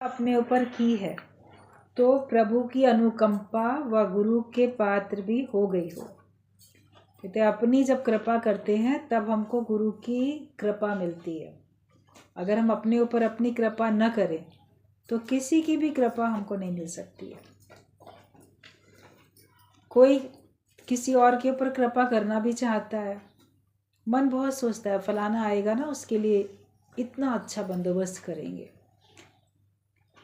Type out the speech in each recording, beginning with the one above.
अपने ऊपर की है तो प्रभु की अनुकंपा व गुरु के पात्र भी हो गई हो। कहते अपनी जब कृपा करते हैं तब हमको गुरु की कृपा मिलती है। अगर हम अपने ऊपर अपनी कृपा न करें तो किसी की भी कृपा हमको नहीं मिल सकती है। कोई किसी और के ऊपर कृपा करना भी चाहता है, मन बहुत सोचता है फलाना आएगा ना, उसके लिए इतना अच्छा बंदोबस्त करेंगे,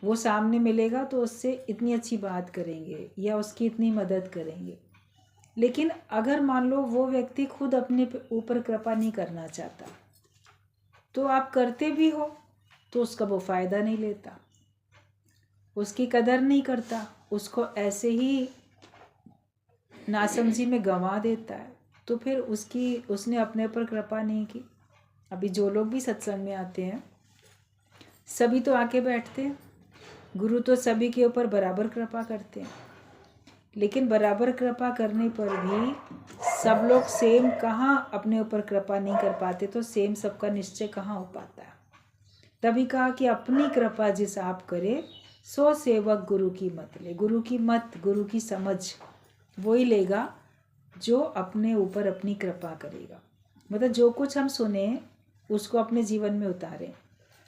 वो सामने मिलेगा तो उससे इतनी अच्छी बात करेंगे या उसकी इतनी मदद करेंगे। लेकिन अगर मान लो वो व्यक्ति खुद अपने ऊपर कृपा नहीं करना चाहता तो आप करते भी हो तो उसका वो फ़ायदा नहीं लेता, उसकी कदर नहीं करता, उसको ऐसे ही नासमझी में गंवा देता है, तो फिर उसने अपने ऊपर कृपा नहीं की। अभी जो लोग भी सत्संग में आते हैं सभी तो आके बैठते हैं, गुरु तो सभी के ऊपर बराबर कृपा करते हैं, लेकिन बराबर कृपा करने पर भी सब लोग सेम कहाँ अपने ऊपर कृपा नहीं कर पाते, तो सेम सबका निश्चय कहाँ हो पाता है। तभी कहा कि अपनी कृपा जिस आप करे सो सेवक गुरु की मत ले। गुरु की मत, गुरु की समझ वो ही लेगा जो अपने ऊपर अपनी कृपा करेगा। मतलब जो कुछ हम सुने उसको अपने जीवन में उतारें,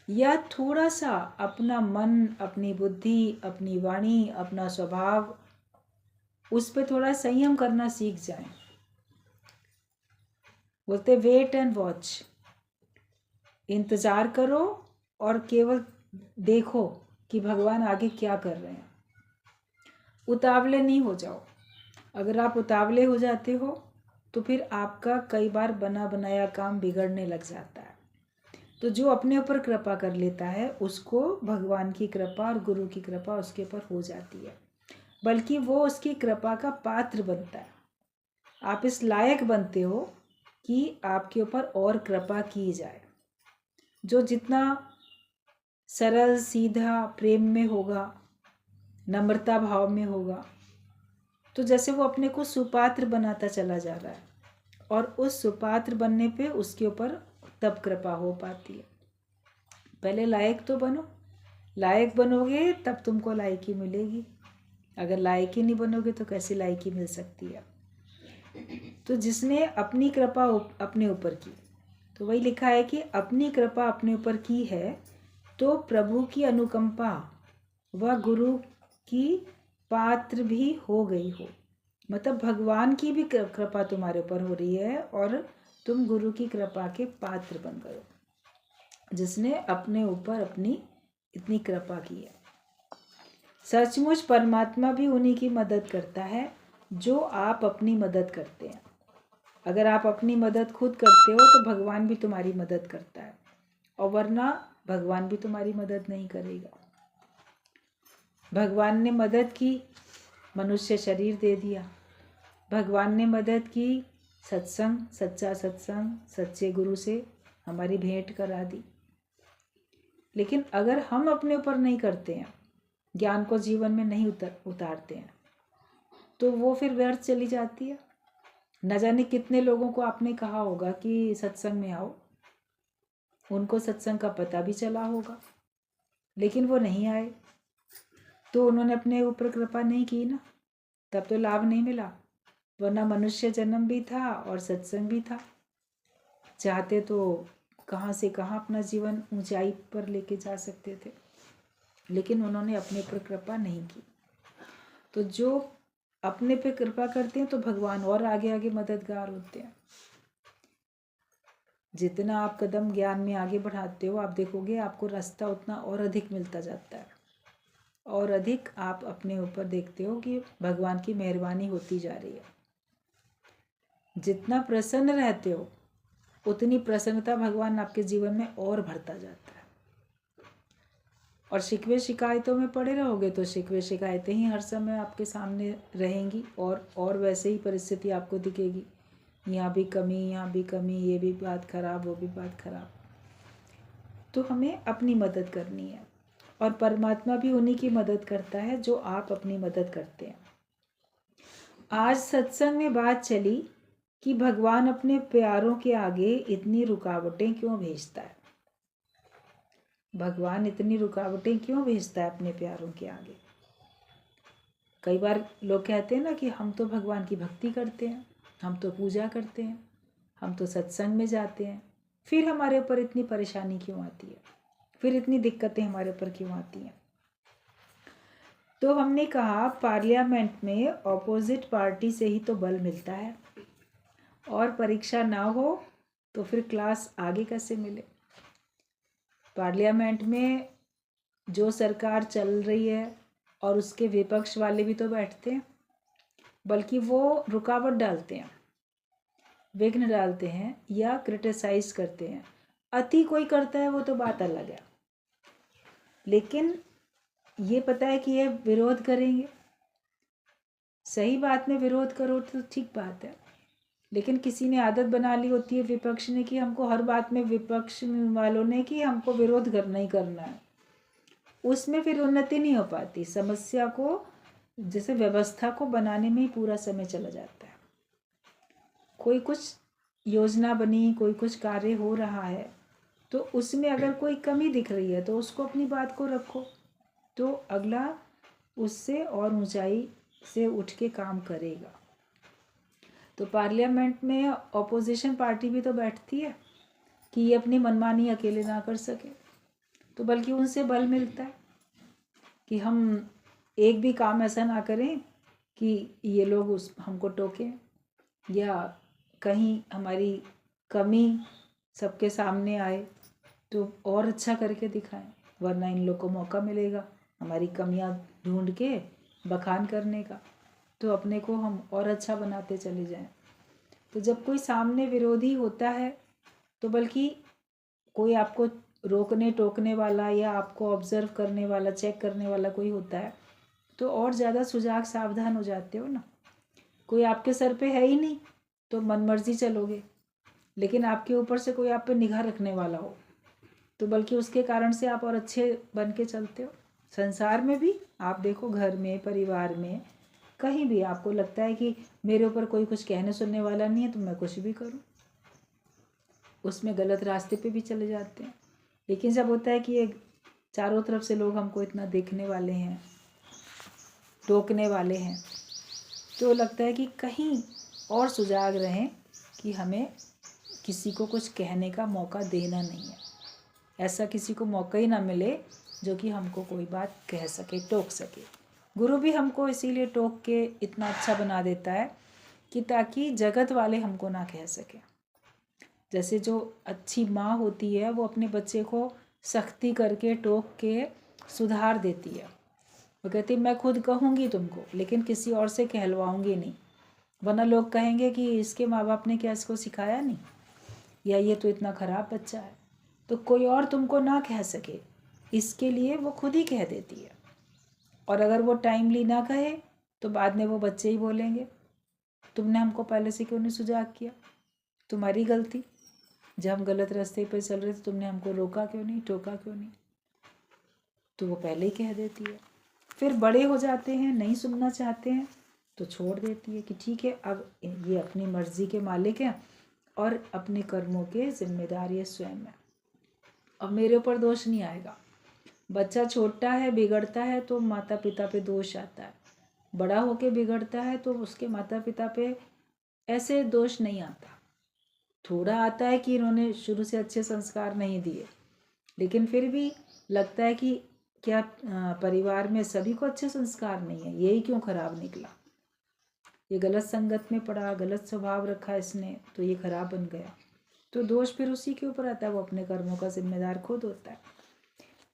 या थोड़ा सा अपना मन, अपनी बुद्धि, अपनी वाणी, अपना स्वभाव उस पर थोड़ा संयम करना सीख जाएं। बोलते वेट एंड वॉच, इंतज़ार करो और केवल देखो कि भगवान आगे क्या कर रहे हैं। उतावले नहीं हो जाओ। अगर आप उतावले हो जाते हो तो फिर आपका कई बार बना बनाया काम बिगड़ने लग जाता है। तो जो अपने ऊपर कृपा कर लेता है उसको भगवान की कृपा और गुरु की कृपा उसके ऊपर हो जाती है, बल्कि वो उसकी कृपा का पात्र बनता है। आप इस लायक बनते हो कि आपके ऊपर और कृपा की जाए। जो जितना सरल सीधा प्रेम में होगा, नम्रता भाव में होगा, तो जैसे वो अपने को सुपात्र बनाता चला जा रहा है और उस सुपात्र बनने पे उसके ऊपर तब कृपा हो पाती है। पहले लायक तो बनो, लायक बनोगे तब तुमको लायकी मिलेगी। अगर लायकी नहीं बनोगे तो कैसी लायकी मिल सकती है। तो जिसने अपनी कृपा अपने ऊपर की, तो वही लिखा है कि अपनी कृपा अपने ऊपर की है तो प्रभु की अनुकंपा व गुरु की पात्र भी हो गई हो। मतलब भगवान की भी कृपा तुम्हारे ऊपर हो रही है और तुम गुरु की कृपा के पात्र बन गए हो, जिसने अपने ऊपर अपनी इतनी कृपा की है। सचमुच परमात्मा भी उन्हीं की मदद करता है जो आप अपनी मदद करते हैं। अगर आप अपनी मदद खुद करते हो तो भगवान भी तुम्हारी मदद करता है, और वरना भगवान भी तुम्हारी मदद नहीं करेगा। भगवान ने मदद की, मनुष्य शरीर दे दिया। भगवान ने मदद की, सत्संग, सच्चा सत्संग, सच्चे गुरु से हमारी भेंट करा दी। लेकिन अगर हम अपने ऊपर नहीं करते हैं, ज्ञान को जीवन में नहीं उतारते हैं, तो वो फिर व्यर्थ चली जाती है। न जाने कितने लोगों को आपने कहा होगा कि सत्संग में आओ, उनको सत्संग का पता भी चला होगा लेकिन वो नहीं आए, तो उन्होंने अपने ऊपर कृपा नहीं की ना, तब तो लाभ नहीं मिला। वरना मनुष्य जन्म भी था और सत्संग भी था। चाहते तो कहाँ से कहाँ अपना जीवन ऊंचाई पर लेके जा सकते थे, लेकिन उन्होंने अपने पर कृपा नहीं की। तो जो अपने पे कृपा करते हैं तो भगवान और आगे आगे मददगार होते हैं। जितना आप कदम ज्ञान में आगे बढ़ाते हो, आप देखोगे आपको रास्ता उतना और अधिक मिलता जाता है, और अधिक आप अपने ऊपर देखते हो कि भगवान की मेहरबानी होती जा रही है। जितना प्रसन्न रहते हो उतनी प्रसन्नता भगवान आपके जीवन में और भरता जाता है। और शिकवे शिकायतों में पड़े रहोगे तो शिकवे शिकायतें ही हर समय आपके सामने रहेंगी, और वैसे ही परिस्थिति आपको दिखेगी। यहाँ भी कमी, यहाँ भी कमी, ये भी बात खराब, वो भी बात खराब। तो हमें अपनी मदद करनी है, और परमात्मा भी उन्हीं की मदद करता है जो आप अपनी मदद करते हैं। आज सत्संग में बात चली कि भगवान अपने प्यारों के आगे इतनी रुकावटें क्यों भेजता है। भगवान इतनी रुकावटें क्यों भेजता है अपने प्यारों के आगे? कई बार लोग कहते हैं ना कि हम तो भगवान की भक्ति करते हैं, हम तो पूजा करते हैं, हम तो सत्संग में जाते हैं, फिर हमारे ऊपर इतनी परेशानी क्यों आती है, फिर इतनी दिक्कतें हमारे ऊपर क्यों आती हैं? तो हमने कहा पार्लियामेंट में ऑपोजिट पार्टी से ही तो बल मिलता है, और परीक्षा ना हो तो फिर क्लास आगे कैसे मिले? पार्लियामेंट में जो सरकार चल रही है और उसके विपक्ष वाले भी तो बैठते हैं, बल्कि वो रुकावट डालते हैं, विघ्न डालते हैं या क्रिटिसाइज करते हैं। अति कोई करता है वो तो बात अलग है, लेकिन ये पता है कि ये विरोध करेंगे। सही बात में विरोध करो तो ठीक बात है, लेकिन किसी ने आदत बना ली होती है विपक्ष ने कि हमको हर बात में, विपक्ष वालों ने, कि हमको विरोध करना ही करना है। उसमें फिर उन्नति नहीं हो पाती। समस्या को, जैसे व्यवस्था को बनाने में ही पूरा समय चला जाता है। कोई कुछ योजना बनी, कोई कुछ कार्य हो रहा है, तो उसमें अगर कोई कमी दिख रही है तो उसको अपनी बात को रखो, तो अगला उससे और ऊंचाई से उठ के काम करेगा। तो पार्लियामेंट में ऑपोजिशन पार्टी भी तो बैठती है कि ये अपनी मनमानी अकेले ना कर सके, तो बल्कि उनसे बल मिलता है कि हम एक भी काम ऐसा ना करें कि ये लोग हमको टोकें या कहीं हमारी कमी सबके सामने आए तो और अच्छा करके दिखाएं, वरना इन लोग को मौका मिलेगा हमारी कमियां ढूंढ के बखान करने का, तो अपने को हम और अच्छा बनाते चले जाएं। तो जब कोई सामने विरोधी होता है तो बल्कि कोई आपको रोकने टोकने वाला या आपको ऑब्जर्व करने वाला, चेक करने वाला कोई होता है, तो और ज़्यादा सुजाग सावधान हो जाते हो ना। कोई आपके सर पे है ही नहीं तो मनमर्जी चलोगे, लेकिन आपके ऊपर से कोई आप पे निगाह रखने वाला हो तो बल्कि उसके कारण से आप और अच्छे बन के चलते हो। संसार में भी आप देखो, घर में, परिवार में, कहीं भी आपको लगता है कि मेरे ऊपर कोई कुछ कहने सुनने वाला नहीं है तो मैं कुछ भी करूं, उसमें गलत रास्ते पे भी चले जाते हैं। लेकिन जब होता है कि ये चारों तरफ से लोग हमको इतना देखने वाले हैं, टोकने वाले हैं, तो लगता है कि कहीं और सुजाग रहें कि हमें किसी को कुछ कहने का मौका देना नहीं है। ऐसा किसी को मौका ही ना मिले जो कि हमको कोई बात कह सके, टोक सके। गुरु भी हमको इसीलिए टोक के इतना अच्छा बना देता है कि ताकि जगत वाले हमको ना कह सके। जैसे जो अच्छी माँ होती है वो अपने बच्चे को सख्ती करके टोक के सुधार देती है। वो कहती मैं खुद कहूँगी तुमको, लेकिन किसी और से कहलवाऊँगी नहीं, वरना लोग कहेंगे कि इसके माँ बाप ने क्या इसको सिखाया नहीं, या ये तो इतना ख़राब बच्चा है। तो कोई और तुमको ना कह सके इसके लिए वो खुद ही कह देती है। और अगर वो टाइमली ना कहे तो बाद में वो बच्चे ही बोलेंगे तुमने हमको पहले से क्यों नहीं सुजाग किया, तुम्हारी गलती, जब हम गलत रास्ते पर चल रहे थे तुमने हमको रोका क्यों नहीं, टोका क्यों नहीं। तो वो पहले ही कह देती है। फिर बड़े हो जाते हैं, नहीं सुनना चाहते हैं तो छोड़ देती है कि ठीक है, अब ये अपनी मर्जी के मालिक हैं और अपने कर्मों के जिम्मेदार ये स्वयं है, अब मेरे ऊपर दोष नहीं आएगा। बच्चा छोटा है, बिगड़ता है तो माता पिता पे दोष आता है, बड़ा होके बिगड़ता है तो उसके माता पिता पे ऐसे दोष नहीं आता। थोड़ा आता है कि इन्होंने शुरू से अच्छे संस्कार नहीं दिए, लेकिन फिर भी लगता है कि क्या परिवार में सभी को अच्छे संस्कार नहीं है, यही क्यों खराब निकला, ये गलत संगत में पड़ा, गलत स्वभाव रखा इसने तो ये खराब बन गया। तो दोष फिर उसी के ऊपर आता है, वो अपने कर्मों का जिम्मेदार खुद होता है।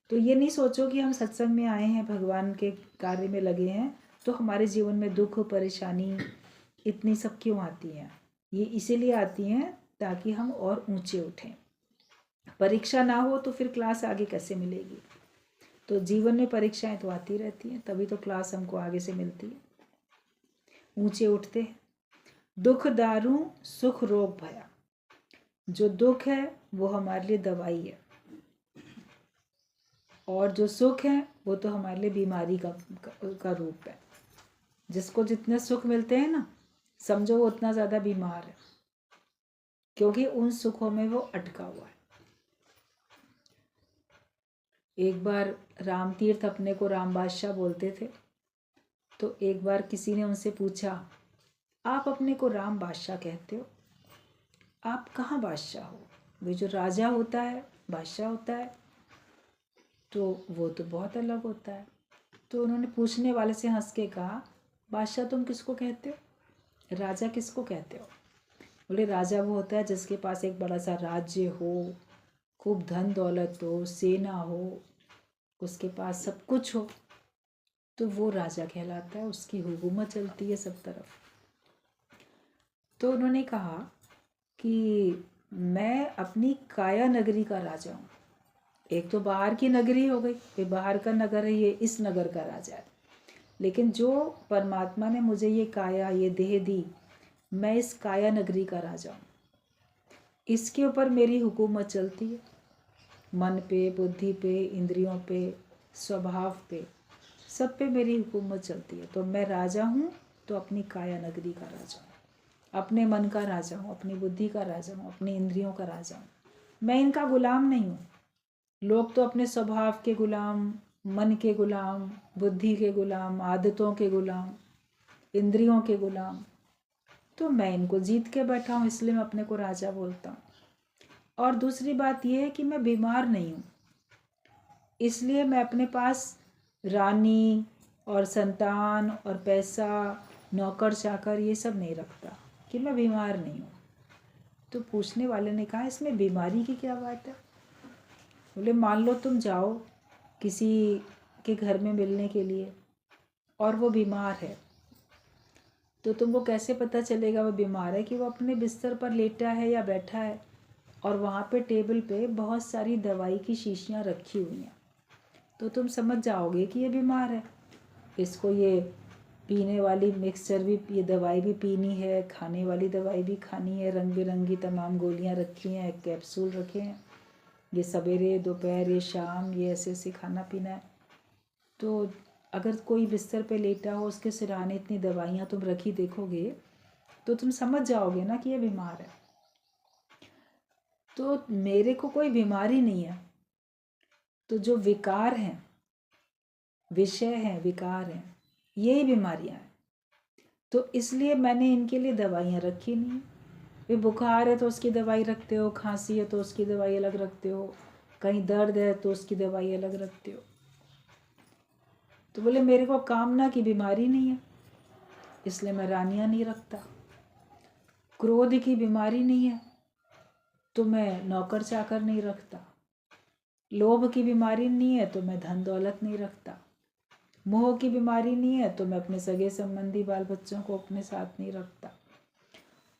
तो ये नहीं सोचो कि हम सत्संग में आए हैं, भगवान के कार्य में लगे हैं तो हमारे जीवन में दुख, परेशानी इतनी सब क्यों आती हैं। ये इसीलिए आती हैं ताकि हम और ऊंचे उठें। परीक्षा ना हो तो फिर क्लास आगे कैसे मिलेगी। तो जीवन में परीक्षाएं तो आती रहती हैं, तभी तो क्लास हमको आगे से मिलती है, ऊंचे उठते हैं। दुख दारू सुख रोग भया, जो दुख है वो हमारे लिए दवाई है, और जो सुख है वो तो हमारे लिए बीमारी का रूप है। जिसको जितने सुख मिलते हैं ना, समझो वो उतना ज़्यादा बीमार है, क्योंकि उन सुखों में वो अटका हुआ है। एक बार राम तीर्थ अपने को राम बादशाह बोलते थे। तो एक बार किसी ने उनसे पूछा, आप अपने को राम बादशाह कहते हो, आप कहाँ बादशाह हो? वे जो राजा होता है, बादशाह होता है, तो वो तो बहुत अलग होता है। तो उन्होंने पूछने वाले से हंस के कहा, बादशाह तुम किसको कहते हो, राजा किसको कहते हो? बोले राजा वो होता है जिसके पास एक बड़ा सा राज्य हो, खूब धन दौलत हो, सेना हो, उसके पास सब कुछ हो, तो वो राजा कहलाता है, उसकी हुकूमत चलती है सब तरफ। तो उन्होंने कहा कि मैं अपनी काया नगरी का राजा हूँ। एक तो बाहर की नगरी हो गई, ये बाहर का नगर है, ये इस नगर का राजा है। लेकिन जो परमात्मा ने मुझे ये काया, ये देह दी, मैं इस काया नगरी का राजा हूँ। इसके ऊपर मेरी हुकूमत चलती है, मन पे, बुद्धि पे, इंद्रियों पे, स्वभाव पे, सब पे मेरी हुकूमत चलती है। तो मैं राजा हूँ, तो अपनी काया नगरी का राजा हूँ, अपने मन का राजा हूँ, अपनी बुद्धि का राजा हूँ, अपनी इंद्रियों का राजा हूँ। मैं इनका गुलाम नहीं हूँ। लोग तो अपने स्वभाव के गुलाम, मन के गुलाम, बुद्धि के गुलाम, आदतों के गुलाम, इंद्रियों के गुलाम। तो मैं इनको जीत के बैठा हूँ, इसलिए मैं अपने को राजा बोलता हूँ। और दूसरी बात यह है कि मैं बीमार नहीं हूँ, इसलिए मैं अपने पास रानी और संतान और पैसा, नौकर चाकर, ये सब नहीं रखता, कि मैं बीमार नहीं हूँ। तो पूछने वाले ने कहा, इसमें बीमारी की क्या बात है? बोले मान लो तुम जाओ किसी के घर में मिलने के लिए और वो बीमार है, तो तुमको कैसे पता चलेगा वो बीमार है? कि वो अपने बिस्तर पर लेटा है या बैठा है और वहाँ पे टेबल पे बहुत सारी दवाई की शीशियाँ रखी हुई हैं, तो तुम समझ जाओगे कि ये बीमार है। इसको ये पीने वाली मिक्सचर भी, ये दवाई भी पीनी है, खाने वाली दवाई भी खानी है, रंग बिरंगी तमाम गोलियाँ रखी हैं, कैप्सूल रखे हैं, ये सवेरे, दोपहर, ये शाम, ये ऐसे ऐसे खाना पीना है। तो अगर कोई बिस्तर पे लेटा हो, उसके सिरहाने इतनी दवाइयाँ तुम रखी देखोगे, तो तुम समझ जाओगे ना कि ये बीमार है। तो मेरे को कोई बीमारी नहीं है, तो जो विकार हैं, विषय हैं, विकार हैं, यही बीमारियां हैं। तो इसलिए मैंने इनके लिए दवाइयाँ रखी नहीं। वे बुखार है तो उसकी दवाई रखते हो, खांसी है तो उसकी दवाई अलग रखते हो, कहीं दर्द है तो उसकी दवाई अलग रखते हो। तो बोले मेरे को कामना की बीमारी नहीं है, इसलिए मैं रानियाँ नहीं रखता। क्रोध की बीमारी नहीं है, तो मैं नौकर चाकर नहीं रखता। लोभ की बीमारी नहीं है, तो मैं धन दौलत नहीं रखता। मोह की बीमारी नहीं है, तो मैं अपने सगे संबंधी बाल बच्चों को अपने साथ नहीं रखता।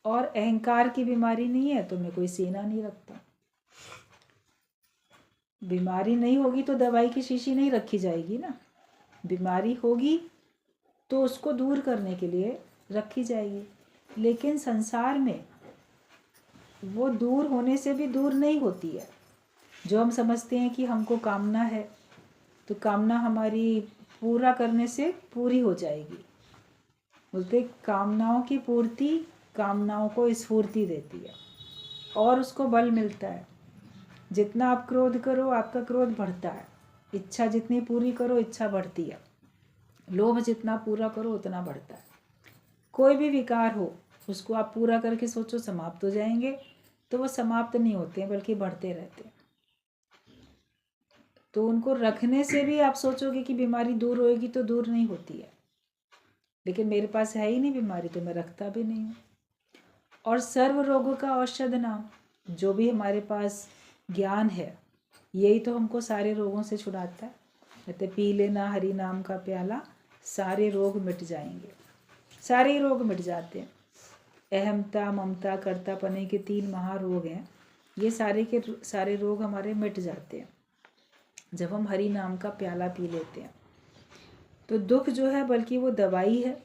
और अहंकार की बीमारी नहीं है, तो मैं कोई सेना नहीं रखता। बीमारी नहीं होगी तो दवाई की शीशी नहीं रखी जाएगी ना। बीमारी होगी तो उसको दूर करने के लिए रखी जाएगी। लेकिन संसार में वो दूर होने से भी दूर नहीं होती है। जो हम समझते हैं कि हमको कामना है, तो कामना हमारी पूरा करने से पूरी हो जाएगी। बोलते कामनाओं की पूर्ति कामनाओं को स्फूर्ति देती है और उसको बल मिलता है। जितना आप क्रोध करो, आपका क्रोध बढ़ता है। इच्छा जितनी पूरी करो, इच्छा बढ़ती है। लोभ जितना पूरा करो, उतना बढ़ता है। कोई भी विकार हो, उसको आप पूरा करके सोचो समाप्त हो जाएंगे, तो वो समाप्त नहीं होते हैं, बल्कि बढ़ते रहते हैं। तो उनको रखने से भी आप सोचोगे कि बीमारी दूर होएगी, तो दूर नहीं होती है। लेकिन मेरे पास है ही नहीं बीमारी, तो मैं रखता भी नहीं हूँ। और सर्व रोगों का औषध नाम, जो भी हमारे पास ज्ञान है, यही तो हमको सारे रोगों से छुड़ाता है। कहते पी लेना हरि नाम का प्याला, सारे रोग मिट जाएंगे। सारे ही रोग मिट जाते हैं। अहमता, ममता, कर्तापने के 3 महारोग हैं। ये सारे के सारे रोग हमारे मिट जाते हैं जब हम हरि नाम का प्याला पी लेते हैं। तो दुख जो है बल्कि वो दवाई है,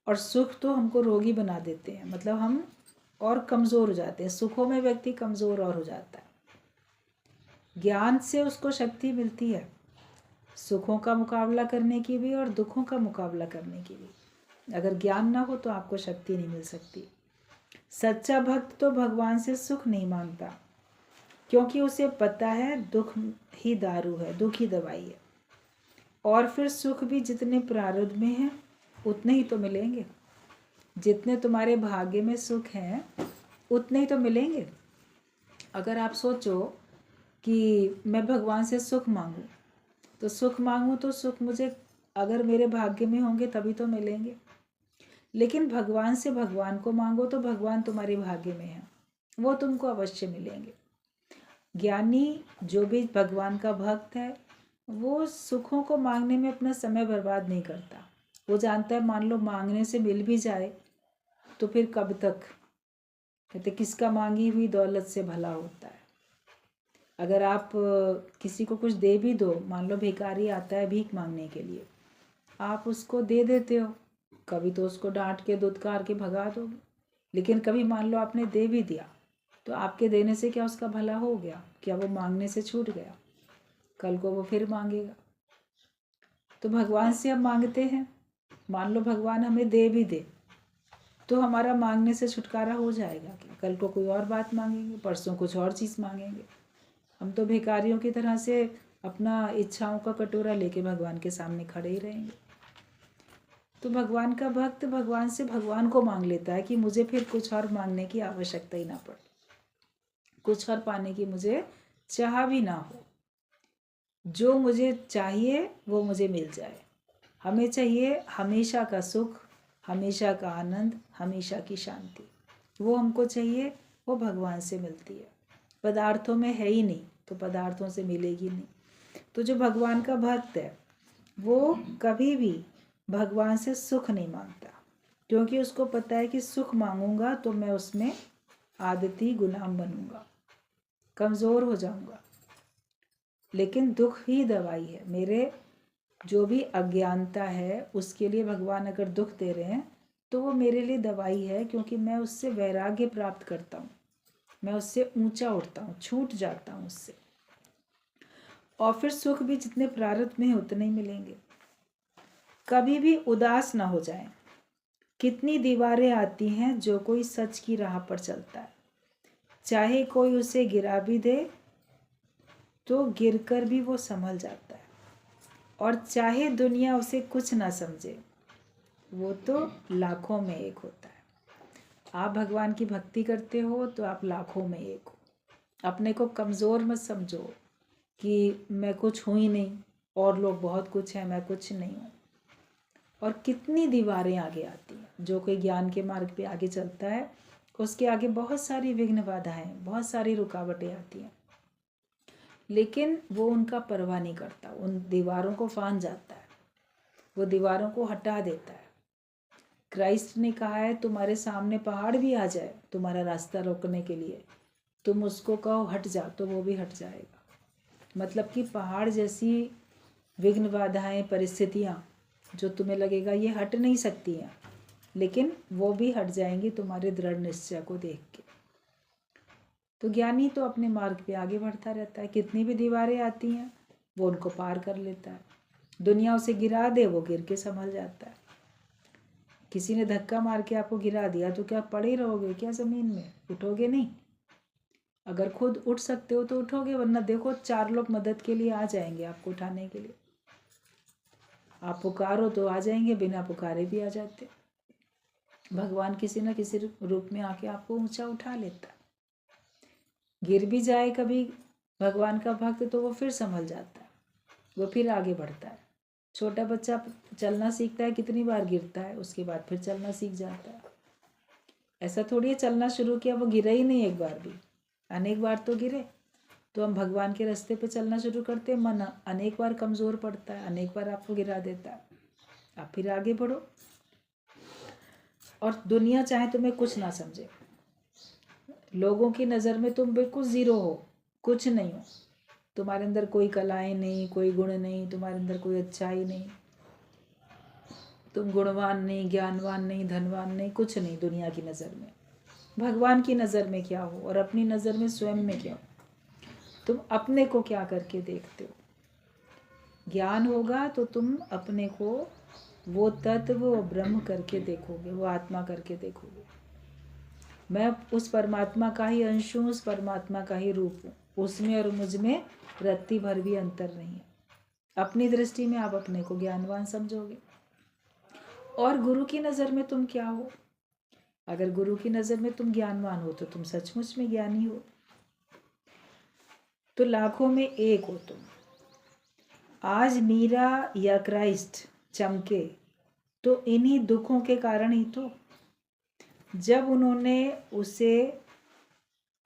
और सुख तो हमको रोगी बना देते हैं। मतलब हम और कमज़ोर हो जाते हैं। सुखों में व्यक्ति कमज़ोर और हो जाता है। ज्ञान से उसको शक्ति मिलती है, सुखों का मुकाबला करने की भी और दुखों का मुकाबला करने की भी। अगर ज्ञान ना हो तो आपको शक्ति नहीं मिल सकती। सच्चा भक्त तो भगवान से सुख नहीं मांगता, क्योंकि उसे पता है दुख ही दारू है, दुख ही दवाई है। और फिर सुख भी जितने प्रारब्ध में हैं उतने ही तो मिलेंगे। जितने तुम्हारे भाग्य में सुख हैं उतने ही तो मिलेंगे। अगर आप सोचो कि मैं भगवान से सुख मांगूं, तो सुख मांगूं तो सुख मुझे अगर मेरे भाग्य में होंगे तभी तो मिलेंगे। लेकिन भगवान से भगवान को मांगो तो भगवान तुम्हारे भाग्य में है, वो तुमको अवश्य मिलेंगे। ज्ञानी जो भी भगवान का भक्त है वो सुखों को मांगने में अपना समय बर्बाद नहीं करता। वो जानता है मान लो मांगने से मिल भी जाए तो फिर कब तक, कहते किसका मांगी हुई दौलत से भला होता है। अगर आप किसी को कुछ दे भी दो, मान लो भिखारी आता है भीख मांगने के लिए, आप उसको दे देते हो, कभी तो उसको डांट के दुत्कार के भगा दोगे, लेकिन कभी मान लो आपने दे भी दिया तो आपके देने से क्या उसका भला हो गया? क्या वो मांगने से छूट गया? कल को वो फिर मांगेगा। तो भगवान से हम मांगते हैं, मान लो भगवान हमें दे भी दे तो हमारा मांगने से छुटकारा हो जाएगा क्या? कल को कोई और बात मांगेंगे, परसों कुछ और चीज़ मांगेंगे। हम तो भिखारियों की तरह से अपना इच्छाओं का कटोरा लेके भगवान के सामने खड़े ही रहेंगे। तो भगवान का भक्त भगवान से भगवान को मांग लेता है कि मुझे फिर कुछ और मांगने की आवश्यकता ही ना पड़े, कुछ और पाने की मुझे चाह भी ना हो। जो मुझे चाहिए वो मुझे मिल जाए। हमें चाहिए हमेशा का सुख, हमेशा का आनंद, हमेशा की शांति। वो हमको चाहिए, वो भगवान से मिलती है। पदार्थों में है ही नहीं तो पदार्थों से मिलेगी नहीं। तो जो भगवान का भक्त है वो कभी भी भगवान से सुख नहीं मांगता, क्योंकि उसको पता है कि सुख मांगूंगा तो मैं उसमें आदती गुलाम बनूंगा, कमज़ोर हो जाऊंगा। लेकिन दुख ही दवाई है। मेरे जो भी अज्ञानता है उसके लिए भगवान अगर दुख दे रहे हैं तो वो मेरे लिए दवाई है, क्योंकि मैं उससे वैराग्य प्राप्त करता हूँ, मैं उससे ऊंचा उठता हूँ, छूट जाता हूँ उससे। और फिर सुख भी जितने प्रारब्ध में है उतने ही मिलेंगे। कभी भी उदास ना हो जाएं। कितनी दीवारें आती हैं जो कोई सच की राह पर चलता है, चाहे कोई उसे गिरा भी दे तो गिरकर भी वो संभल जाता है, और चाहे दुनिया उसे कुछ ना समझे वो तो लाखों में एक होता है। आप भगवान की भक्ति करते हो तो आप लाखों में एक हो। अपने को कमज़ोर मत समझो कि मैं कुछ हूँ ही नहीं और लोग बहुत कुछ हैं, मैं कुछ नहीं हूँ। और कितनी दीवारें आगे आती हैं। जो कोई ज्ञान के मार्ग पे आगे चलता है उसके आगे बहुत सारी विघ्न बाधाएं, बहुत सारी रुकावटें आती हैं, लेकिन वो उनका परवाह नहीं करता, उन दीवारों को फांद जाता है, वो दीवारों को हटा देता है। क्राइस्ट ने कहा है तुम्हारे सामने पहाड़ भी आ जाए तुम्हारा रास्ता रोकने के लिए, तुम उसको कहो हट जा तो वो भी हट जाएगा। मतलब कि पहाड़ जैसी विघ्न बाधाएं, परिस्थितियाँ जो तुम्हें लगेगा ये हट नहीं सकती हैं, लेकिन वो भी हट जाएंगी तुम्हारे दृढ़ निश्चय को देख के। तो ज्ञानी तो अपने मार्ग पे आगे बढ़ता रहता है। कितनी भी दीवारें आती हैं वो उनको पार कर लेता है। दुनिया उसे गिरा दे वो गिर के संभल जाता है। किसी ने धक्का मार के आपको गिरा दिया तो क्या पड़े रहोगे क्या ज़मीन में? उठोगे नहीं। अगर खुद उठ सकते हो तो उठोगे, वरना देखो 4 लोग मदद के लिए आ जाएंगे आपको उठाने के लिए। आप पुकारो तो आ जाएंगे, बिना पुकारे भी आ जाते। भगवान किसी न किसी रूप में आके आपको ऊंचा उठा लेता है। गिर भी जाए कभी भगवान का भक्त तो वो फिर संभल जाता है, वो फिर आगे बढ़ता है। छोटा बच्चा चलना सीखता है, कितनी बार गिरता है, उसके बाद फिर चलना सीख जाता है। ऐसा थोड़ी है चलना शुरू किया वो गिरा ही नहीं एक बार भी, अनेक बार तो गिरे। तो हम भगवान के रास्ते पे चलना शुरू करते हैं, मन अनेक बार कमज़ोर पड़ता है, अनेक बार आपको गिरा देता है, आप फिर आगे बढ़ो। और दुनिया चाहे तुम्हें कुछ ना समझे, लोगों की नज़र में तुम बिल्कुल ज़ीरो हो, कुछ नहीं हो, तुम्हारे अंदर कोई कलाएं नहीं, कोई गुण नहीं, तुम्हारे अंदर कोई अच्छाई नहीं, तुम गुणवान नहीं, ज्ञानवान नहीं, धनवान नहीं, कुछ नहीं दुनिया की नज़र में। भगवान की नज़र में क्या हो और अपनी नज़र में स्वयं में क्या हो? तुम अपने को क्या करके देखते हो? ज्ञान होगा तो तुम अपने को वो तत्व, वो ब्रह्म करके देखोगे, वो आत्मा करके देखोगे। मैं उस परमात्मा का ही अंश हूँ, उस परमात्मा का ही रूप हूँ। उसमें और मुझ में रत्ती भर भी अंतर नहीं है। अपनी दृष्टि में आप अपने को ज्ञानवान समझोगे, और गुरु की नज़र में तुम क्या हो? अगर गुरु की नज़र में तुम ज्ञानवान हो तो तुम सचमुच में ज्ञानी हो। तो लाखों में एक हो तुम। आज मीरा या क्राइस्ट चमके तो इन्हीं दुखों के कारण ही तो, जब उन्होंने उसे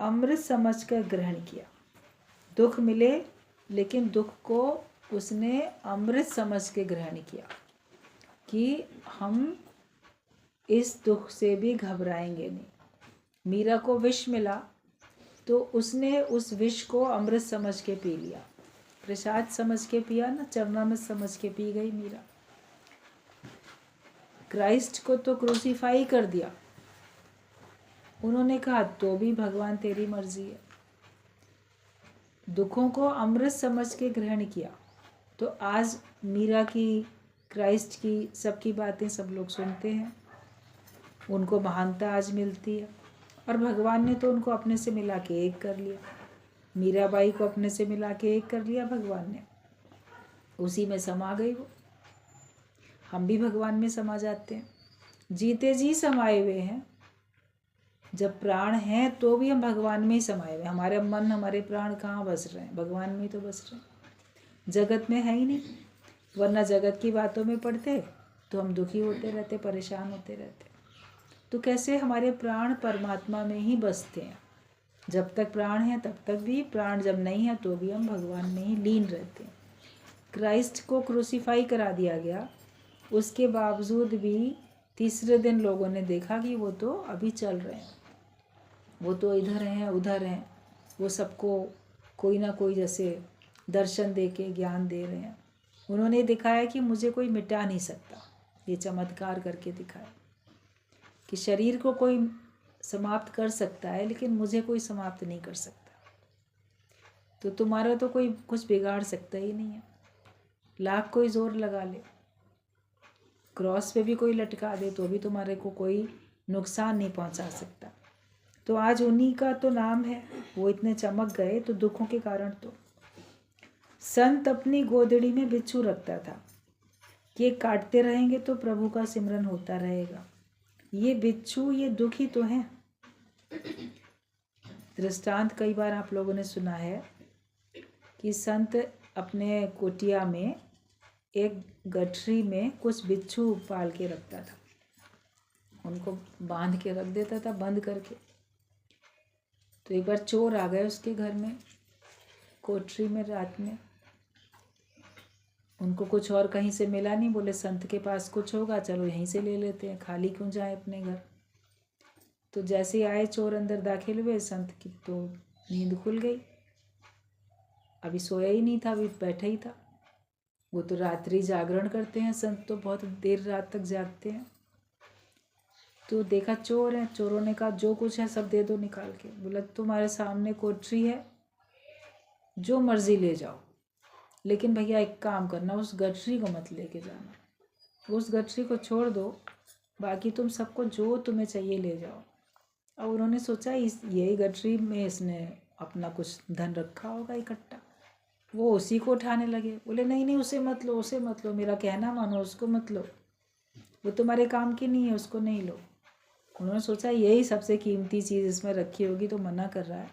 अमृत समझकर ग्रहण किया। दुख मिले लेकिन दुख को उसने अमृत समझ के ग्रहण किया कि हम इस दुख से भी घबराएंगे नहीं। मीरा को विष मिला तो उसने उस विष को अमृत समझ के पी लिया, प्रसाद समझ के पिया ना, चरणामृत समझ के पी गई मीरा। क्राइस्ट को तो क्रूसीफाई कर दिया, उन्होंने कहा तो भी भगवान तेरी मर्जी है। दुखों को अमृत समझ के ग्रहण किया। तो आज मीरा की, क्राइस्ट की, सबकी बातें सब लोग सुनते हैं, उनको महानता आज मिलती है। और भगवान ने तो उनको अपने से मिला के एक कर लिया। मीराबाई को अपने से मिला के एक कर लिया भगवान ने, उसी में समा गई वो। हम भी भगवान में समा जाते हैं, जीते जी समाये हुए हैं। जब प्राण हैं तो भी हम भगवान में ही समाये हुए। हमारे मन, हमारे प्राण कहाँ बस रहे हैं? भगवान में ही तो बस रहे हैं, जगत में है ही नहीं। वरना जगत की बातों में पड़ते तो हम दुखी होते रहते, परेशान होते रहते। तो कैसे हमारे प्राण परमात्मा में ही बसते हैं। जब तक प्राण हैं तब तक भी, प्राण जब नहीं है तो भी हम भगवान में ही लीन रहते हैं। क्राइस्ट को क्रूसीफाई करा दिया गया, उसके बावजूद भी तीसरे दिन लोगों ने देखा कि वो तो अभी चल रहे हैं, वो तो इधर हैं उधर हैं, वो सबको कोई ना कोई जैसे दर्शन दे के ज्ञान दे रहे हैं। उन्होंने दिखाया कि मुझे कोई मिटा नहीं सकता। ये चमत्कार करके दिखाया कि शरीर को कोई समाप्त कर सकता है लेकिन मुझे कोई समाप्त नहीं कर सकता। तो तुम्हारा तो कोई कुछ बिगाड़ सकता ही नहीं है। लाख कोई जोर लगा ले, क्रॉस पे भी कोई लटका दे तो भी तुम्हारे को कोई नुकसान नहीं पहुंचा सकता। तो आज उन्हीं का तो नाम है, वो इतने चमक गए तो दुखों के कारण। तो संत अपनी गोदड़ी में बिच्छू रखता था कि ये काटते रहेंगे तो प्रभु का सिमरन होता रहेगा। ये बिच्छू, ये दुख ही तो हैं। दृष्टांत कई बार आप लोगों ने सुना है कि संत अपने कुटिया में एक गठरी में कुछ बिच्छू पाल के रखता था, उनको बांध के रख देता था बंद करके। तो एक बार चोर आ गए उसके घर में, कोठरी में रात में। उनको कुछ और कहीं से मिला नहीं, बोले संत के पास कुछ होगा, चलो यहीं से ले लेते हैं, खाली क्यों जाए अपने घर। तो जैसे आए चोर अंदर दाखिल हुए, संत की तो नींद खुल गई। अभी सोया ही नहीं था, अभी बैठा ही था। वो तो रात्रि जागरण करते हैं संत, तो बहुत देर रात तक जागते हैं। तो देखा चोर है, चोरों ने कहा जो कुछ है सब दे दो निकाल के। बोला तुम्हारे सामने कोठरी है, जो मर्जी ले जाओ, लेकिन भैया एक काम करना, उस गठरी को मत लेके जाना, उस गठरी को छोड़ दो, बाकी तुम सबको जो तुम्हें चाहिए ले जाओ। और उन्होंने सोचा यही गठरी में इसने अपना कुछ धन रखा होगा इकट्ठा, वो उसी को उठाने लगे। बोले नहीं नहीं, उसे मत लो, उसे मत लो, मेरा कहना मानो, उसको मत लो, वो तुम्हारे काम की नहीं है, उसको नहीं लो। उन्होंने सोचा यही सबसे कीमती चीज़ इसमें रखी होगी तो मना कर रहा है।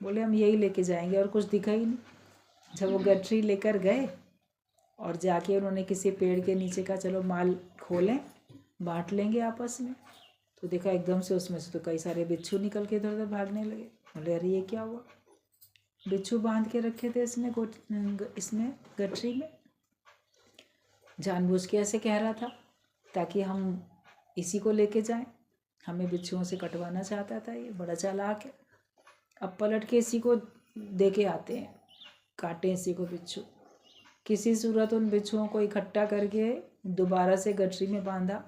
बोले हम यही लेके जाएंगे, और कुछ दिखा ही नहीं। जब वो गठरी लेकर गए और जाके उन्होंने किसी पेड़ के नीचे का चलो माल खोलें, बांट लेंगे आपस में, तो देखा एकदम से उसमें से तो कई सारे बिच्छू निकल के इधर उधर भागने लगे। बोले अरे ये क्या हुआ? बिच्छू बांध के रखे थे इसमें गठरी में, जानबूझ के ऐसे कह रहा था ताकि हम इसी को लेके जाएं, हमें बिच्छुओं से कटवाना चाहता था, ये बड़ा चालाक है। अब पलट के इसी को दे के आते हैं, काटे इसी को बिच्छू। किसी सूरत उन बिच्छुओं को इकट्ठा करके दोबारा से गठरी में बांधा,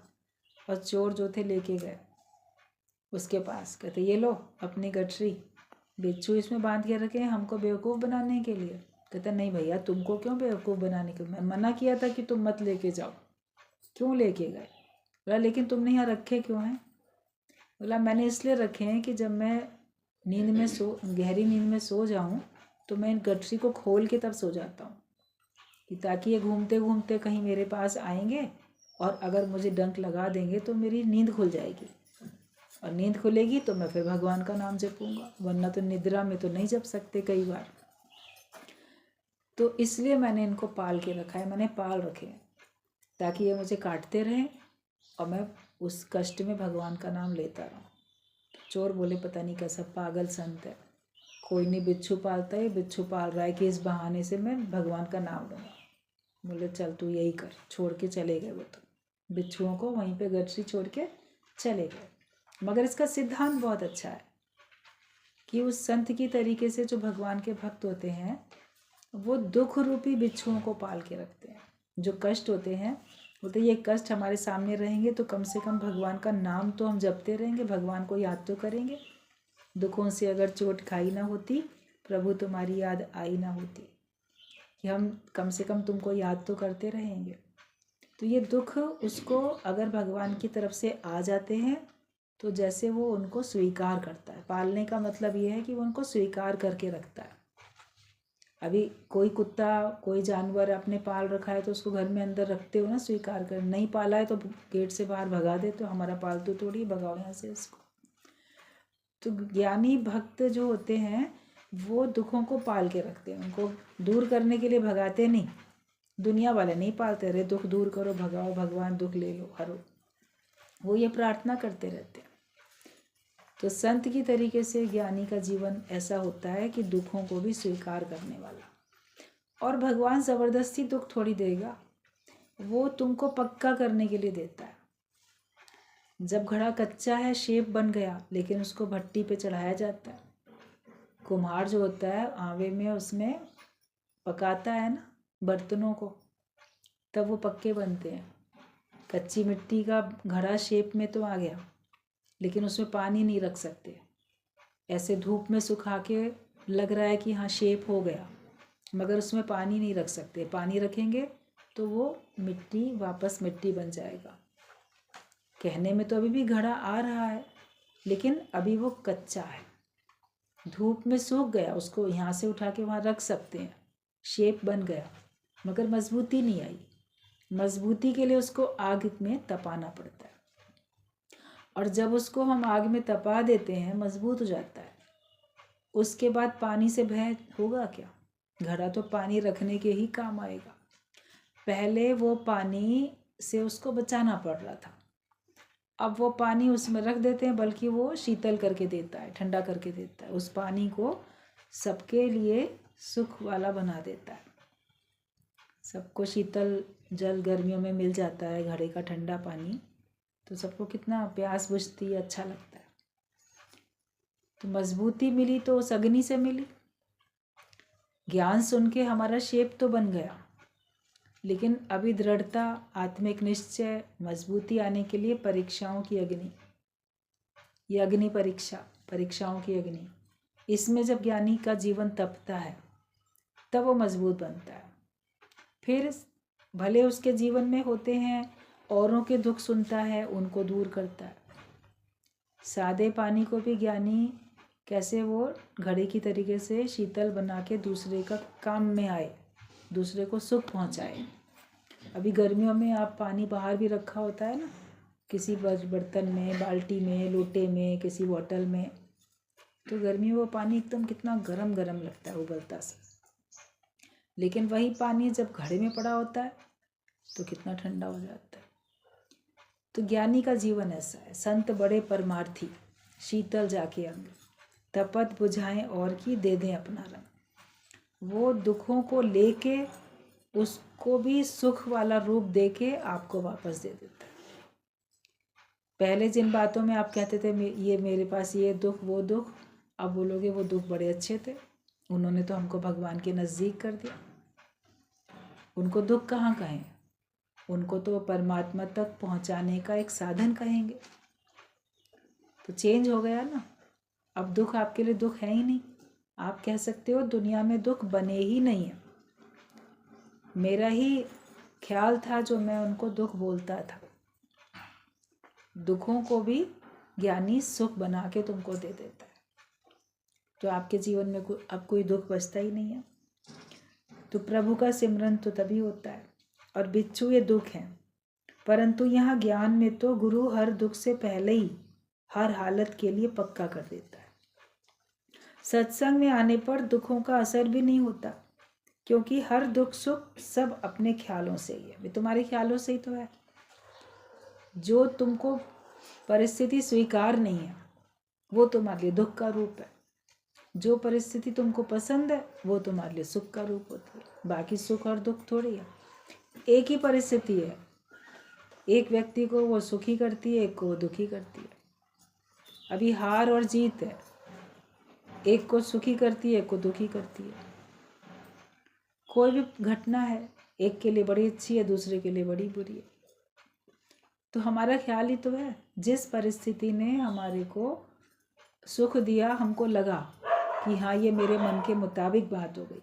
और चोर जो थे लेके गए उसके पास। कहते ये लो अपनी गठरी, बिच्छू इसमें बांध के रखे हैं हमको बेवकूफ़ बनाने के लिए। कहता नहीं भैया, तुमको क्यों बेवकूफ़ बनाने के, मैं मना किया था कि तुम मत लेके जाओ, क्यों लेके गए? बोला लेकिन तुमने यहाँ रखे क्यों हैं? बोला मैंने इसलिए रखे हैं कि जब मैं गहरी नींद में सो जाऊं तो मैं इन गठरी को खोल के तब सो जाता हूँ, कि ताकि ये घूमते घूमते कहीं मेरे पास आएंगे और अगर मुझे डंक लगा देंगे तो मेरी नींद खुल जाएगी, और नींद खुलेगी तो मैं फिर भगवान का नाम जपूंगा, वरना तो निद्रा में तो नहीं जप सकते कई बार। तो इसलिए मैंने इनको पाल के रखा है, मैंने पाल रखे हैं ताकि ये मुझे काटते रहें और मैं उस कष्ट में भगवान का नाम लेता रहूँ। चोर बोले पता नहीं कैसा पागल संत है, कोई नहीं बिच्छू पालता है, बिच्छू पाल रहा है कि इस बहाने से मैं भगवान का नाम लूँगा। बोले चल तू यही कर, छोड़ के चले गए वो तो बिच्छुओं को वहीं पे गठरी छोड़ के चले गए। मगर इसका सिद्धांत बहुत अच्छा है कि उस संत की तरीके से जो भगवान के भक्त होते हैं वो दुख रूपी बिच्छुओं को पाल के रखते हैं। जो कष्ट होते हैं बोलते ये कष्ट हमारे सामने रहेंगे तो कम से कम भगवान का नाम तो हम जपते रहेंगे, भगवान को याद तो करेंगे। दुखों से अगर चोट खाई ना होती, प्रभु तुम्हारी याद आई ना होती, कि हम कम से कम तुमको याद तो करते रहेंगे। तो ये दुख उसको अगर भगवान की तरफ से आ जाते हैं तो जैसे वो उनको स्वीकार करता है। पालने का मतलब ये है कि वो उनको स्वीकार करके रखता है। अभी कोई कुत्ता कोई जानवर आपने पाल रखा है तो उसको घर में अंदर रखते हो ना, स्वीकार कर। नहीं पाला है तो गेट से बाहर भगा देते हो, हमारा पालतू थोड़ी, भगाओ यहाँ से इसको। तो ज्ञानी भक्त जो होते हैं वो दुखों को पाल के रखते हैं, उनको दूर करने के लिए भगाते नहीं। दुनिया वाले नहीं पालते रहे दुख दूर करो, भगाओ, भगवान दुख ले लो, हरो, वो ये प्रार्थना करते रहते हैं। तो संत की तरीके से ज्ञानी का जीवन ऐसा होता है कि दुखों को भी स्वीकार करने वाला। और भगवान ज़बरदस्ती दुख थोड़ी देगा, वो तुमको पक्का करने के लिए देता है। जब घड़ा कच्चा है, शेप बन गया, लेकिन उसको भट्टी पे चढ़ाया जाता है। कुम्हार जो होता है आवे में उसमें पकाता है ना बर्तनों को, तब वो पक्के बनते हैं। कच्ची मिट्टी का घड़ा शेप में तो आ गया, लेकिन उसमें पानी नहीं रख सकते। ऐसे धूप में सुखा के लग रहा है कि हाँ शेप हो गया, मगर उसमें पानी नहीं रख सकते। पानी रखेंगे तो वो मिट्टी वापस मिट्टी बन जाएगा। कहने में तो अभी भी घड़ा आ रहा है, लेकिन अभी वो कच्चा है, धूप में सूख गया। उसको यहाँ से उठा के वहाँ रख सकते हैं, शेप बन गया, मगर मजबूती नहीं आई। मजबूती के लिए उसको आग में तपाना पड़ता है, और जब उसको हम आग में तपा देते हैं मजबूत हो जाता है। उसके बाद पानी से भय होगा क्या? घड़ा तो पानी रखने के ही काम आएगा। पहले वो पानी से उसको बचाना पड़ रहा था, अब वो पानी उसमें रख देते हैं, बल्कि वो शीतल करके देता है, ठंडा करके देता है। उस पानी को सबके लिए सुख वाला बना देता है। सबको शीतल जल गर्मियों में मिल जाता है, घड़े का ठंडा पानी, तो सबको कितना प्यास बुझती है, अच्छा लगता है। तो मजबूती मिली तो उस अग्नि से मिली। ज्ञान सुन के हमारा शेप तो बन गया, लेकिन अभी दृढ़ता, आत्मिक निश्चय, मजबूती आने के लिए परीक्षाओं की अग्नि, ये अग्नि परीक्षा, परीक्षाओं की अग्नि, इसमें जब ज्ञानी का जीवन तपता है तब वो मजबूत बनता है। फिर भले उसके जीवन में होते हैं, औरों के दुख सुनता है, उनको दूर करता है। सादे पानी को भी ज्ञानी कैसे वो घड़े की तरीके से शीतल बना के दूसरे का काम में आए, दूसरे को सुख पहुंचाए। अभी गर्मियों में आप पानी बाहर भी रखा होता है ना, किसी बर्तन में, बाल्टी में, लोटे में, किसी बॉटल में, तो गर्मी में वो पानी एकदम कितना गरम गरम लगता है, उबलता सा। लेकिन वही पानी जब घड़े में पड़ा होता है तो कितना ठंडा हो जाता है। तो ज्ञानी का जीवन ऐसा है। संत बड़े परमार्थी, शीतल जाके अंग, तपत बुझाएं और की दे दें अपना रंग। वो दुखों को लेके उसको भी सुख वाला रूप देके आपको वापस दे देता है। पहले जिन बातों में आप कहते थे ये मेरे पास ये दुख वो दुख, अब बोलोगे वो दुख बड़े अच्छे थे, उन्होंने तो हमको भगवान के नज़दीक कर दिया। उनको दुख कहाँ कहें, उनको तो परमात्मा तक पहुँचाने का एक साधन कहेंगे। तो चेंज हो गया ना, अब दुख आपके लिए दुख है ही नहीं। आप कह सकते हो दुनिया में दुख बने ही नहीं है, मेरा ही ख्याल था जो मैं उनको दुख बोलता था। दुखों को भी ज्ञानी सुख बना के तुमको दे देता है। तो आपके जीवन में अब कोई दुख बचता ही नहीं है। तो प्रभु का सिमरन तो तभी होता है। और बिच्छू ये दुख है, परंतु यहाँ ज्ञान में तो गुरु हर दुख से पहले ही हर हालत के लिए पक्का कर देता है। सत्संग में आने पर दुखों का असर भी नहीं होता, क्योंकि हर दुख सुख सब अपने ख्यालों से ही है। वे तुम्हारे ख्यालों से ही तो है। जो तुमको परिस्थिति स्वीकार नहीं है वो तुम्हारे लिए दुख का रूप है। जो परिस्थिति तुमको पसंद है वो तुम्हारे लिए सुख का रूप होती है। बाकी सुख और दुख थोड़ी है, एक ही परिस्थिति है। एक व्यक्ति को वो सुखी करती है, एक को वो दुखी करती है। अभी हार और जीत है, एक को सुखी करती है, एक को दुखी करती है। कोई भी घटना है, एक के लिए बड़ी अच्छी है, दूसरे के लिए बड़ी बुरी है। तो हमारा ख्याल ही तो है। जिस परिस्थिति ने हमारे को सुख दिया, हमको लगा कि हाँ ये मेरे मन के मुताबिक बात हो गई,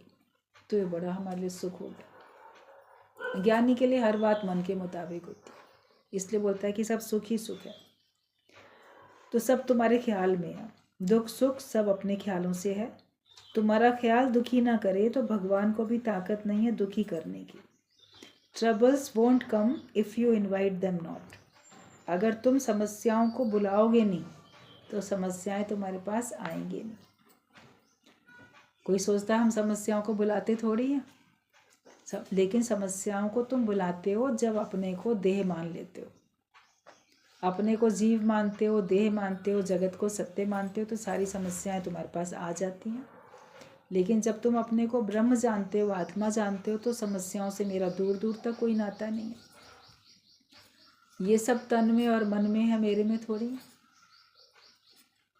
तो ये बड़ा हमारे लिए सुख हो गया। ज्ञानी के लिए हर बात मन के मुताबिक होती है, इसलिए बोलता है कि सब सुख ही सुख है। तो सब तुम्हारे ख्याल में है। दुख सुख सब अपने ख्यालों से है। तुम्हारा ख्याल दुखी ना करे तो भगवान को भी ताकत नहीं है दुखी करने की। Troubles won't come if you invite them not. अगर तुम समस्याओं को बुलाओगे नहीं तो समस्याएं तुम्हारे पास आएंगी नहीं। कोई सोचता है हम समस्याओं को बुलाते थोड़ी हैं, लेकिन समस्याओं को तुम बुलाते हो जब अपने को देह मान लेते हो, अपने को जीव मानते हो, देह मानते हो, जगत को सत्य मानते हो, तो सारी समस्याएं तुम्हारे पास आ जाती हैं। लेकिन जब तुम अपने को ब्रह्म जानते हो, आत्मा जानते हो, तो समस्याओं से मेरा दूर दूर तक कोई नाता नहीं है। ये सब तन में और मन में है, मेरे में थोड़ी।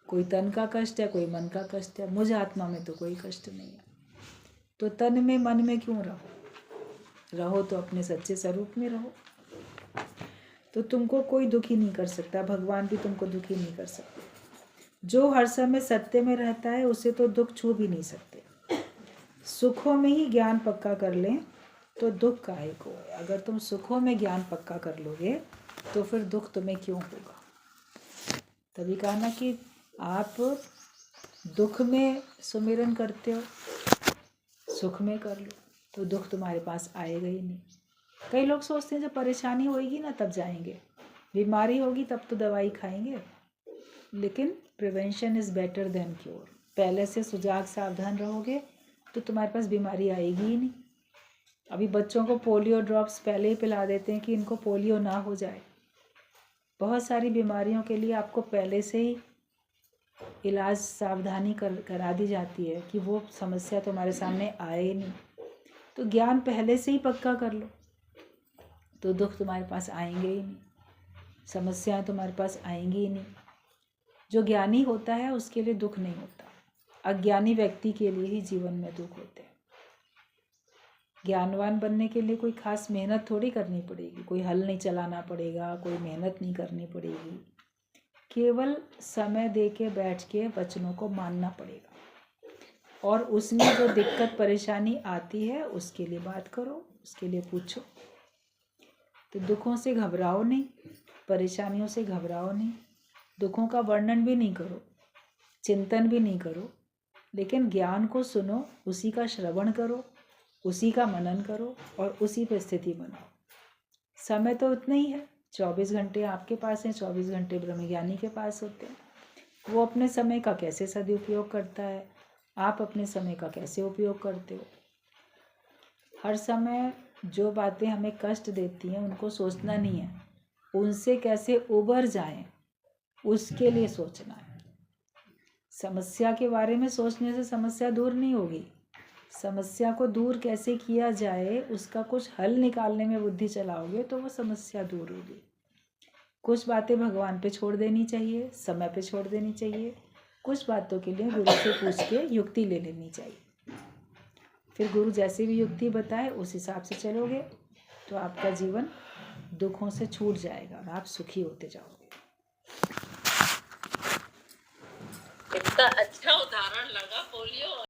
कोई तन का कष्ट है, कोई मन का कष्ट है, मुझ आत्मा में तो कोई कष्ट नहीं है। तो तन में मन में क्यों रहो तो अपने सच्चे स्वरूप में रहो। तो तुमको कोई दुखी नहीं कर सकता, भगवान भी तुमको दुखी नहीं कर सकते। जो हर समय सत्य में रहता है उसे तो दुख छू भी नहीं सकते। सुखों में ही ज्ञान पक्का कर लें तो दुख काहे को है। अगर तुम सुखों में ज्ञान पक्का कर लोगे तो फिर दुख तुम्हें क्यों होगा। तभी कहा ना कि आप दुख में सुमिरन करते हो, सुख में कर लो तो दुख तुम्हारे पास आएगा ही नहीं। कई लोग सोचते हैं जब परेशानी होगी ना तब जाएंगे, बीमारी होगी तब तो दवाई खाएंगे, लेकिन prevention is better than cure. पहले से सुजाग सावधान रहोगे तो तुम्हारे पास बीमारी आएगी ही नहीं। अभी बच्चों को पोलियो ड्रॉप्स पहले ही पिला देते हैं कि इनको पोलियो ना हो जाए। बहुत सारी बीमारियों के लिए आपको पहले से ही इलाज सावधानी करा दी जाती है कि वो समस्या तुम्हारे सामने आए ही नहीं। तो ज्ञान पहले से ही पक्का कर लो तो दुख तुम्हारे पास आएंगे ही नहीं, समस्याएं तुम्हारे पास आएंगी ही नहीं। जो ज्ञानी होता है उसके लिए दुख नहीं होता, अज्ञानी व्यक्ति के लिए ही जीवन में दुख होते हैं। ज्ञानवान बनने के लिए कोई खास मेहनत थोड़ी करनी पड़ेगी, कोई हल नहीं चलाना पड़ेगा, कोई मेहनत नहीं करनी पड़ेगी। केवल समय दे के बैठ के वचनों को मानना पड़ेगा और उसमें जो दिक्कत परेशानी आती है उसके लिए बात करो, उसके लिए पूछो। तो दुखों से घबराओ नहीं, परेशानियों से घबराओ नहीं, दुखों का वर्णन भी नहीं करो, चिंतन भी नहीं करो, लेकिन ज्ञान को सुनो, उसी का श्रवण करो, उसी का मनन करो और उसी पर स्थिति बनाओ। समय तो उतना ही है, 24 घंटे आपके पास हैं, 24 घंटे ब्रह्मज्ञानी के पास होते हैं। वो अपने समय का कैसे सदुपयोग करता है, आप अपने समय का कैसे उपयोग करते हो। हर समय जो बातें हमें कष्ट देती हैं उनको सोचना नहीं है, उनसे कैसे उबर जाएं उसके लिए सोचना है। समस्या के बारे में सोचने से समस्या दूर नहीं होगी, समस्या को दूर कैसे किया जाए उसका कुछ हल निकालने में बुद्धि चलाओगे तो वो समस्या दूर होगी। कुछ बातें भगवान पे छोड़ देनी चाहिए, समय पे छोड़ देनी चाहिए, कुछ बातों के लिए गुरु से पूछ के युक्ति ले लेनी चाहिए। फिर गुरु जैसी भी युक्ति बताए उस हिसाब से चलोगे तो आपका जीवन दुखों से छूट जाएगा और आप सुखी होते जाओगे। इतना अच्छा उदाहरण लगा पोलियो।